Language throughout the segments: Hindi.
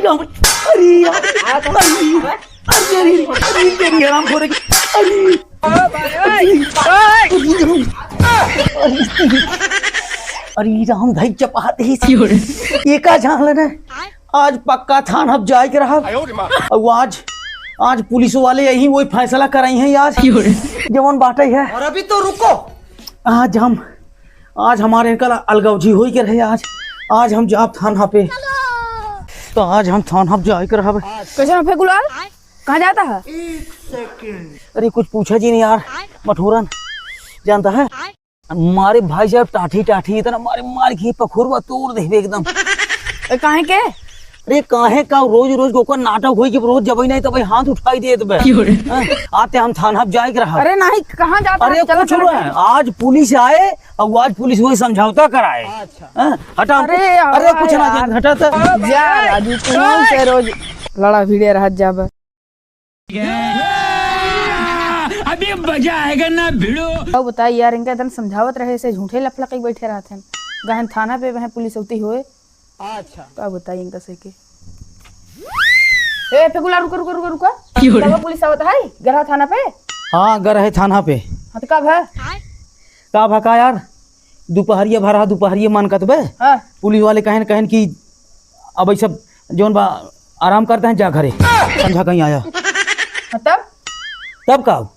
राम, अरे यार, अरे तेरी आराम हो रही, अरे राम भाई चपाते ही ये का जान लेना आज पक्का थाना अब जाए के रहा और आज पुलिस वाले यही वही फैसला कराई है आज जवन बाटे है। और अभी तो रुको, आज हमारे कल अलगौजी हो के रहे आज हम जाब थाना पे, तो आज हम थाना पे जाए के रहा। कैसे पे गुलाल कहाँ जाता है? अरे कुछ पूछा जी नहीं यार, मठोरन जानता है हमारे भाई साहब टाठी इतना मार की पखुरवा तोड़ दे एकदम। काहे के? अरे काहे का रोज गोकर नाटक होई कि रोज जब नहीं तब हाथ उठाई दे दबे। आते हम थाना जाए के रहा। अरे नहीं कहाँ जाता? अरे कुछ है आज पुलिस आए और आज पुलिस वही समझौता कराए। हटा अरे कुछ ना हटा जा राजू तुम से रोज लड़ा भिड़े रह जाब। अभी मजा आएगा ना भिड़ो। अब बताइए यार इनका एकदम समझावत रहे से झूठे लफलक बैठे रहते हैं गहन थाना पे वह पुलिस होती होए। अच्छा क्या बताइए इनका से के ए फेकुला रुको तब पुलिस आवत है गरा थाना पे। हाँ गर है थाना पे। हाँ तो कब है? कब है का यार दोपहरिया भरा दोपहरिया मन कतबे। हाँ पुलिस वाले कहन कि अब ऐसा जोन बा आराम करते हैं जा घरे समझा कहीं आया तब कब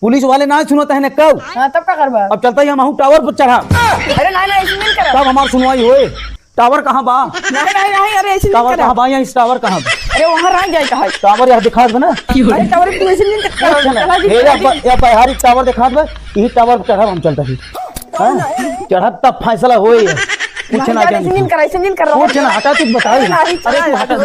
पुलिस वाले ना सुनता है ना कब। हाँ तब का करबा? अब चलता ही हम टावर पर चढ़ा। अरे नहीं ऐसे नहीं करा। तब हमार सुनवाई होए। टावर कहाँ बा? नहीं अरे ऐसे नहीं टावर करा। कहाँ बा? यहाँ इस टावर कहाँ बा? अरे वहाँ रह जाए कहा टावर यहाँ दिखा दे ना। अरे टावर पे ऐसे नहीं करा। या बहारी टावर दिखा दे यही टावर पर चढ़ा हम चलता ही चढ़ा तब फैसला होए। कुछ ना ऐसे नहीं करा कुछ ना हटा तू बता। अरे तू हटा